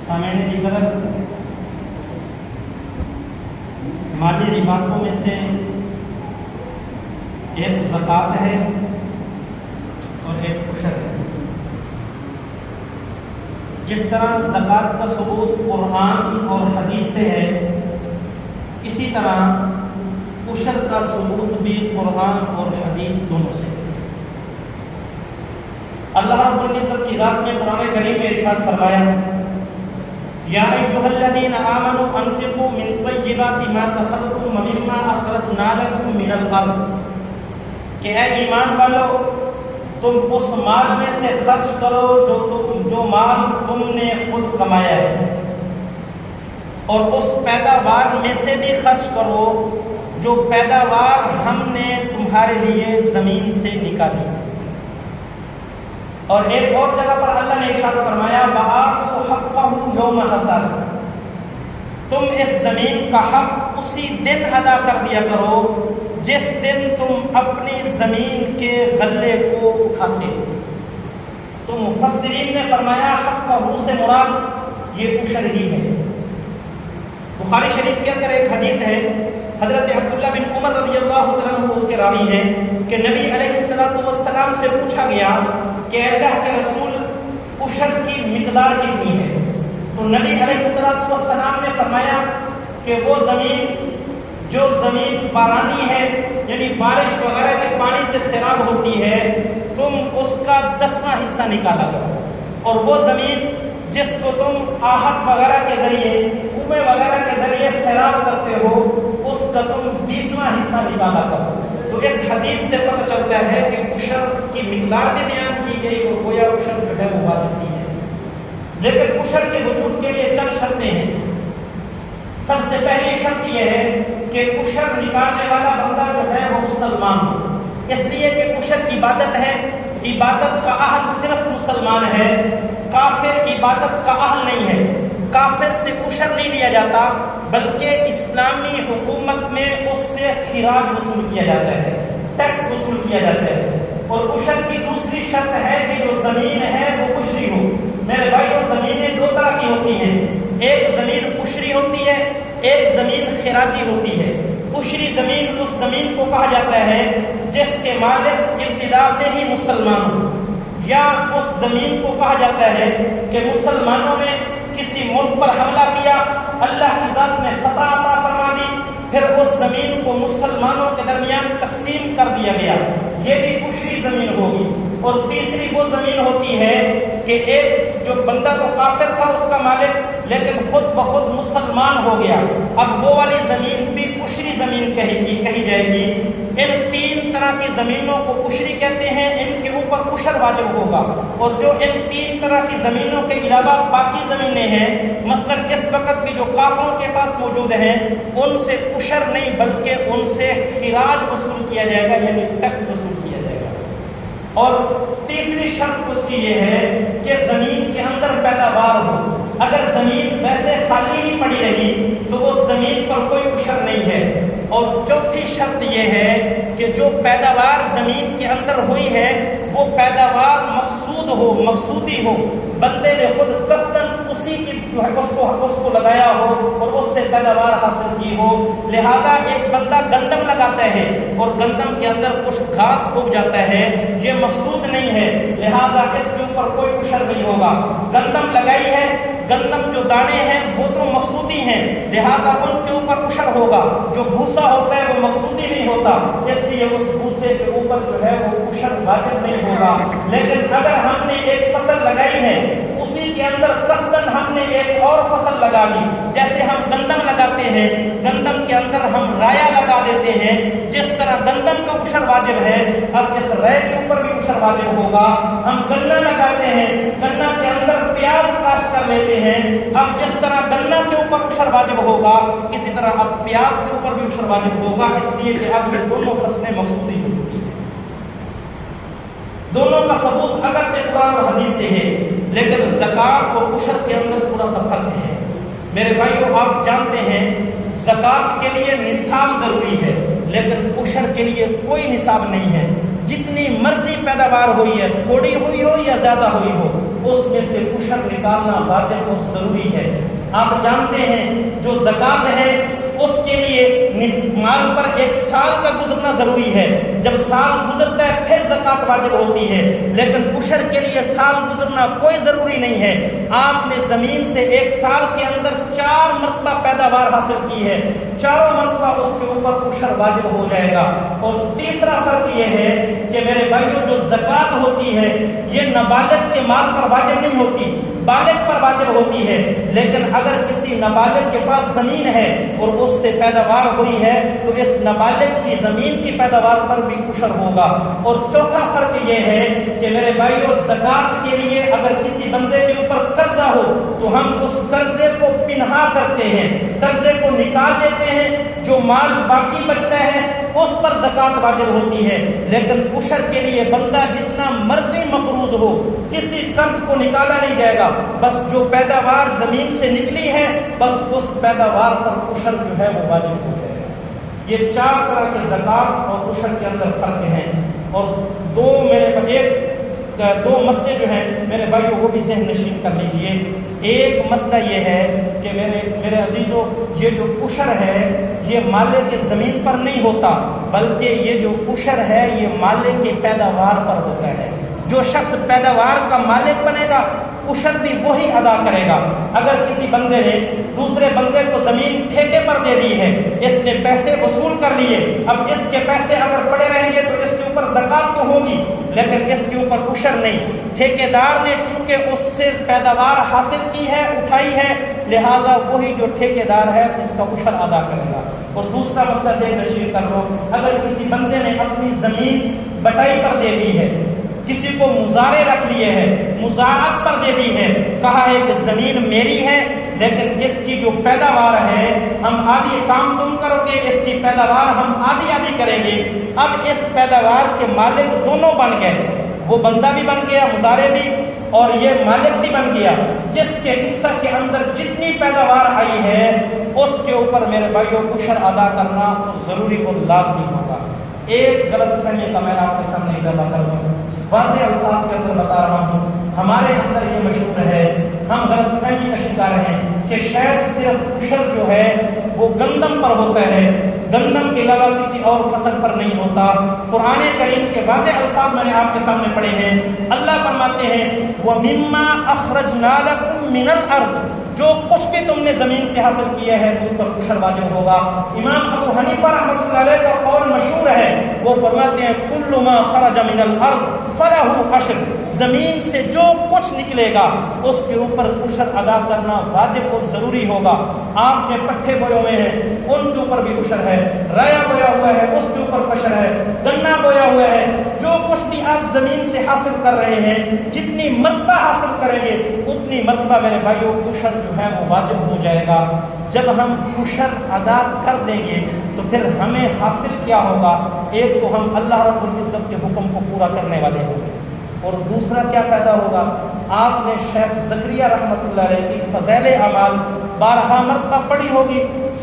سامعین کی طرف مالی عبادتوں میں سے ایک زکوٰۃ ہے اور ایک عشر ہے۔ جس طرح زکوٰۃ کا ثبوت قرآن اور حدیث سے ہے، اسی طرح عشر کا ثبوت بھی قرآن اور حدیث دونوں سے ہے۔ اللہ رب العزت کی ذات نے قرآن کریم میں ارشاد فرمایا، یا ایھا الذین آمنوا انفقوا من طیبات ما کسبتم ومما اخرجنا لکم من الارض، کہ اے ایمان والو تم اس مال میں سے خرچ کرو جو مال تم نے خود کمایا ہے، اور اس پیداوار میں سے بھی خرچ کرو جو پیداوار ہم نے تمہارے لیے زمین سے نکالی۔ اور ایک اور جگہ پر اللہ نے ارشاد فرمایا، وَآتُوا حَقَّهُ يَوْمَ حَصَادِهِ، تم اس زمین کا حق اسی دن ادا کر دیا کرو جس دن تم اپنی زمین کے غلے کو اٹھاتے ہو۔ تو مفسرین نے فرمایا حقہ سے مراد یہ عشر ہی ہے۔ بخاری شریف کے اندر ایک حدیث ہے، حضرت عبداللہ بن عمر رضی اللہ عنہ اس کے راوی ہیں کہ نبی علیہ السلام سے پوچھا گیا کہ اللہ کے رسول عشر کی مقدار کتنی ہے؟ تو نبی علیہ السلام نے فرمایا کہ وہ زمین جو زمین بارانی ہے، یعنی بارش وغیرہ کے پانی سے سیراب ہوتی ہے، تم اس کا 10واں حصہ نکالا کرو، اور وہ زمین جس کو تم آہٹ وغیرہ کے ذریعے، کنویں وغیرہ کے ذریعے سیراب کرتے ہو، اس کا تم 20واں حصہ نکالا کرو۔ تو اس حدیث سے پتہ چلتا ہے کہ عشر کی مقدار بھی بیان کی گئی، اور گویا عشر جو ہے وہ واجب نہیں ہے۔ لیکن عشر کے وجود کے لیے چند شرطیں ہیں۔ سب سے پہلی شرط یہ ہے کہ عشر نکالنے والا بندہ جو ہے وہ مسلمان ہو، اس لیے کہ عشر عبادت ہے، عبادت کا اہل صرف مسلمان ہے، کافر عبادت کا اہل نہیں ہے۔ کافر سے عشر نہیں لیا جاتا، بلکہ اسلامی حکومت میں اس سے خراج وصول کیا جاتا ہے، ٹیکس وصول کیا جاتا ہے۔ اور عشر کی دوسری شرط ہے کہ جو زمین ہے وہ عشری ہو۔ میرے بھائیو، زمینیں دو طرح کی ہوتی ہیں، ایک زمین عشری ہوتی ہے، ایک زمین خراجی ہوتی ہے۔ عشری زمین اس زمین کو کہا جاتا ہے جس کے مالک ابتدا سے ہی مسلمان ہو، یا اس زمین کو کہا جاتا ہے کہ مسلمانوں نے کسی ملک پر حملہ کیا، اللہ کی ذات نے فتح عطا فرما دی، پھر اس زمین کو مسلمانوں کے درمیان تقسیم کر دیا گیا، یہ بھی عشری زمین ہوگی۔ اور تیسری وہ زمین ہوتی ہے کہ ایک جو بندہ تو کافر تھا اس کا مالک، لیکن خود بخود مسلمان ہو گیا، اب وہ والی زمین بھی عشری زمین کہی جائے گی۔ ان تین طرح کی زمینوں کو عشری کہتے ہیں، ان کے اوپر عشر واجب ہوگا۔ اور جو ان تین طرح کی زمینوں کے علاوہ باقی زمینیں ہیں، مثلا اس وقت بھی جو کافروں کے پاس موجود ہیں، ان سے عشر نہیں بلکہ ان سے خراج وصول کیا جائے گا، یعنی ٹیکس وصول کیا جائے گا۔ اور تیسری شرط اس کی یہ ہے کہ زمین کے اندر پیداوار ہو۔ اگر زمین ویسے خالی ہی پڑی رہی تو اس زمین پر کوئی عشر نہیں ہے۔ اور چوتھی شرط یہ ہے کہ جو پیداوار زمین کے اندر ہوئی ہے وہ پیداوار مقصود ہو، مقصودی ہو، بندے نے خود قصداً اسی کی جو ہے اس کو لگایا ہو اور اس سے پیداوار حاصل کی ہو۔ لہذا ایک بندہ گندم لگاتا ہے اور گندم کے اندر کچھ گھاس اگ جاتا ہے، یہ مقصود نہیں ہے، لہذا اس کے اوپر کوئی عشر نہیں ہوگا۔ گندم لگائی ہے، گندم جو دانے ہیں وہ تو مقصودی ہیں، لہذا ان کے اوپر عشر ہوگا۔ جو بھوسا ہوتا ہے وہ مقصودی نہیں ہوتا، اس لیے اس بھوسے کے اوپر جو ہے وہ عشر واجب نہیں ہوگا۔ لیکن اگر ہم نے ایک فصل لگائی ہے، اسی کے اندر قصداً ہم نے ایک اور فصل لگا لی، جیسے ہم گندم لگاتے ہیں، گندم کے اندر ہم رایا لگا دیتے ہیں، جس طرح گندم کا عشر واجب ہے، اب اس رائے کے اوپر بھی عشر واجب ہوگا۔ ہم گنا لگاتے ہیں، گنا کے اندر پیاز کاشت کر لیتے ہیں، اب جس طرح گنا کے اوپر عشر واجب ہوگا، اسی طرح اب پیاز کے اوپر بھی عشر واجب ہوگا، اس لیے کہ اب یہ دونوں فصلیں مقصودی ہو چکی ہیں۔ دونوں کا ثبوت اگرچہ قرآن اور حدیث سے ہے، لیکن زکوٰۃ اور عشر کے اندر تھوڑا سا فرق ہے۔ میرے بھائیو، آپ جانتے ہیں زکوٰۃ کے لیے نصاب ضروری ہے، لیکن عشر کے لیے کوئی نصاب نہیں ہے۔ جتنی مرضی پیداوار ہوئی ہے، تھوڑی ہوئی ہو یا زیادہ ہوئی ہو، اس میں سے عشر نکالنا واجب اور ضروری ہے۔ آپ جانتے ہیں جو زکوٰۃ ہے اس کے لیے مال پر 1 سال کا گزرنا ضروری ہے، جب سال گزرتا ہے پھر زکوٰۃ واجب ہوتی ہے، لیکن عشر کے لیے سال گزرنا کوئی ضروری نہیں ہے۔ آپ نے زمین سے 1 سال کے اندر 4 مرتبہ پیداوار حاصل کی ہے، چاروں مرتبہ اس کے اوپر عشر واجب ہو جائے گا۔ اور تیسرا فرق یہ ہے کہ میرے بھائیوں جو زکوٰۃ ہوتی ہے یہ نابالغ کے مال پر واجب نہیں ہوتی، بالغ پر واجب ہوتی ہے، لیکن اگر کسی نابالغ کے پاس زمین ہے اور اس سے پیداوار ہوئی ہے تو اس نابالغ کی زمین کی پیداوار پر بھی عشر ہوگا۔ اور چوتھا فرق یہ ہے کہ میرے بھائیوں زکوٰۃ کے لیے اگر کسی بندے کے اوپر قرضہ ہو تو ہم اس قرضے کو پنہا کرتے ہیں، قرضے کو نکال لیتے ہیں، جو مال باقی بچتا ہے اس پر زکوٰۃ واجب ہوتی ہے، لیکن عشر کے لیے بندہ جتنا مرضی مقروض ہو کسی قرض کو نکالا نہیں جائے گا، بس جو پیداوار زمین سے نکلی ہے بس اس پیداوار پر عشر جو ہے وہ واجب ہو جائے گا۔ یہ 4 طرح کے زکوٰۃ اور عشر کے اندر فرق ہیں، اور دو مسئلے جو ہیں میرے بھائیوں وہ بھی ذہن نشین کر لیجئے۔ ایک مسئلہ یہ ہے کہ میرے عزیزوں یہ جو عشر ہے یہ مالک کی زمین پر نہیں ہوتا، بلکہ یہ جو عشر ہے یہ مالک کی پیداوار پر ہوتا ہے۔ جو شخص پیداوار کا مالک بنے گا عشر بھی وہی ادا کرے گا۔ اگر کسی بندے نے دوسرے بندے کو زمین ٹھیکے پر دے دی ہے، اس نے پیسے وصول کر لیے، اب اس کے پیسے اگر پڑے رہیں گے تو اس کے اوپر زکوٰۃ تو ہوگی لیکن اس کے اوپر عشر نہیں۔ ٹھیکیدار نے چونکہ اس سے پیداوار حاصل کی ہے، اٹھائی ہے، لہٰذا وہی جو ٹھیکیدار ہے اس کا عشر ادا کرے گا۔ اور دوسرا مسئلہ ذہن نشین کر لو، اگر کسی بندے نے اپنی زمین بٹائی پر دے دی ہے، کسی کو مزارے رکھ لیے ہیں، مزارعت پر دے دی ہے، کہا ہے کہ زمین میری ہے لیکن اس کی جو پیداوار ہے ہم آدھی کام تم کرو گے، اس کی پیداوار ہم آدھی آدھی کریں گے۔ اب اس پیداوار کے مالک دونوں بن گئے، وہ بندہ بھی بن گیا مزارے بھی اور یہ مالک بھی بن گیا۔ جس کے حصہ کے اندر جتنی پیداوار آئی ہے اس کے اوپر میرے بھائیوں عشر ادا کرنا ضروری اور لازمی ہوگا۔ ایک غلط فہمی کا میں آپ کے سامنے اضافہ کر دوں، واضح الفاظ کے اندر بتا رہا ہوں، ہمارے اندر یہ مشہور ہے، ہم غلط فہمی کا شکار ہیں کہ شاید صرف عشر جو ہے وہ گندم پر ہوتا ہے، گندم کے علاوہ کسی اور فصل پر نہیں ہوتا۔ قرآن کریم کے واضح الفاظ میں نے آپ کے سامنے پڑھے ہیں، اللہ فرماتے ہیں وَمِمَّا أَخْرَجْنَا لَكُم مِّنَ الْأَرْضِ، جو کچھ بھی تم نے زمین سے حاصل کیا ہے اس پر عشر واجب ہوگا۔ امام ابو حنیفہ رحمۃ اللہ علیہ کا قول مشہور ہے، وہ فرماتے ہیں کل ما خرج من الارض فلہ عشر، زمین سے جو کچھ نکلے گا اس کے اوپر عشر ادا کرنا واجب اور ضروری ہوگا۔ آپ نے پٹھے بوئے ہوئے ہیں ان کے اوپر بھی عشر ہے، رایا بویا ہوا ہے اس کے اوپر عشر ہے، گنا بویا ہوا ہے، جو کچھ بھی آپ زمین سے حاصل کر رہے ہیں جتنی مرتبہ حاصل کریں گے اتنی مرتبہ میرے بھائیوں عشر جو ہے وہ واجب ہو جائے گا۔ جب ہم عشر ادا کر دیں گے تو پھر ہمیں حاصل کیا ہوگا؟ ایک تو ہم اللہ رب العزت کے حکم کو پورا کرنے والے ہوں گے، اور دوسرا کیا فائدہ ہوگا؟ آپ نے شیخ زکریہ رحمۃ اللہ علیہ کی فضائل اعمال بارہا مرتبہ پڑھی ہوگی،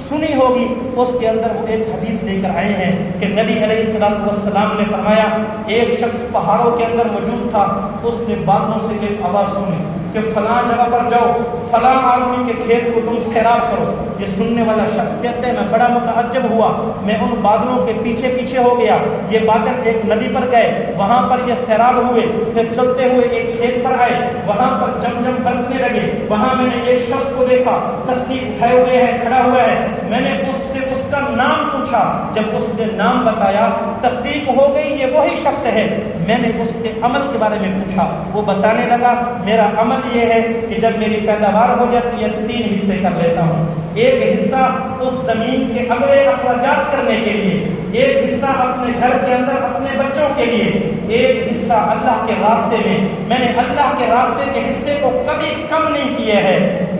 سنی ہوگی، اس کے اندر وہ ایک حدیث لے کر آئے ہیں کہ نبی علیہ الصلوۃ والسلام نے فرمایا ایک شخص پہاڑوں کے اندر موجود تھا، اس نے بادلوں سے ایک آواز سنی کہ فلاں جگہ پر جاؤ، فلاں آدمی کے کھیت کو تم سیراب کرو۔ یہ سننے والا شخص کہتے ہیں میں بڑا متعجب ہوا، میں ان بادلوں کے پیچھے پیچھے ہو گیا، یہ بادل ایک ندی پر گئے، وہاں پر یہ سیراب ہوئے، پھر چلتے ہوئے ایک کھیت پر آئے، وہاں پر جم برسنے لگے، وہاں میں نے ایک شخص کو دیکھا کسی اٹھائے ہوئے ہے، کھڑا ہوا ہے، میں نے اس سے اس کا نام پوچھا، جب اس نے نام بتایا تصدیق ہو گئی یہ وہی شخص ہے۔ میں نے اس کے عمل کے بارے میں پوچھا، وہ بتانے لگا میرا عمل یہ ہے کہ جب میری پیداوار ہو جاتی ہے 3 حصے کر لیتا ہوں، ایک حصہ اس زمین کے اگلے اخراجات کرنے کے لیے، ایک حصہ اپنے گھر کے اندر اپنے بچوں کے لیے، ایک حصہ اللہ کے راستے میں نے اللہ کے راستے کے حصے کو کبھی کم نہیں کیا ہے.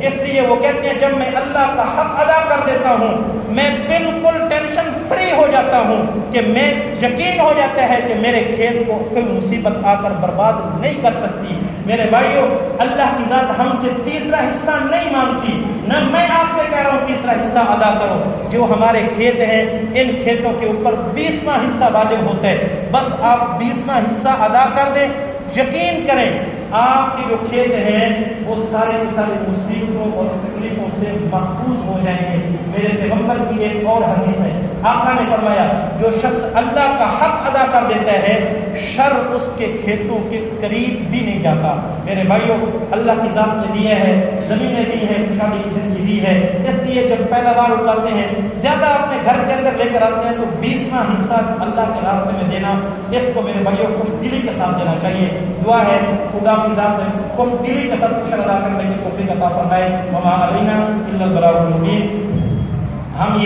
اس لیے وہ کہتے ہیں جب میں اللہ کا حق ادا کر دیتا ہوں میں بالکل ٹینشن فری ہو جاتا ہوں کہ میں یقین ہو جاتا ہے کہ میرے کھیت کو کوئی مصیبت آ کر برباد نہیں کر سکتی. میرے بھائیوں اللہ کی ذات ہم سے تیسرا حصہ نہیں مانگتی، نہ میں آپ سے کہہ رہا ہوں تیسرا حصہ ادا کرو. جو ہمارے کھیت ہیں ان کھیتوں کے اوپر 20واں حصہ واجب ہوتا ہے، بس آپ 20واں حصہ ادا کر دیں. یقین کریں آپ کے جو کھیت ہیں وہ سارے کے سارے مصیبتوں اور تکلیفوں سے محفوظ ہو جائیں گے. میرے پیغمبر کی ایک اور حدیث ہے، آقا نے فرمایا جو شخص اللہ کا حق ادا کر دیتا ہے شر اس کے کھیتوں کے قریب بھی نہیں جاتا. میرے بھائیوں اللہ کی ذات نے دیا ہے، زمینیں دی ہیں، خوشحالی کی زندگی دی ہے، اس لیے جب پیداوار اگاتے ہیں زیادہ اپنے گھر کے اندر لے کر آتے ہیں تو 20واں حصہ اللہ کے راستے میں دینا، اس کو میرے بھائیوں خوش دلی کے ساتھ دینا چاہیے. دعا ہے خدا کی ذات خوش دلی کے ساتھ شکر ادا کرنے کی توفیق عطا فرمائے. وما علینا الا البلاغ المبین. ہم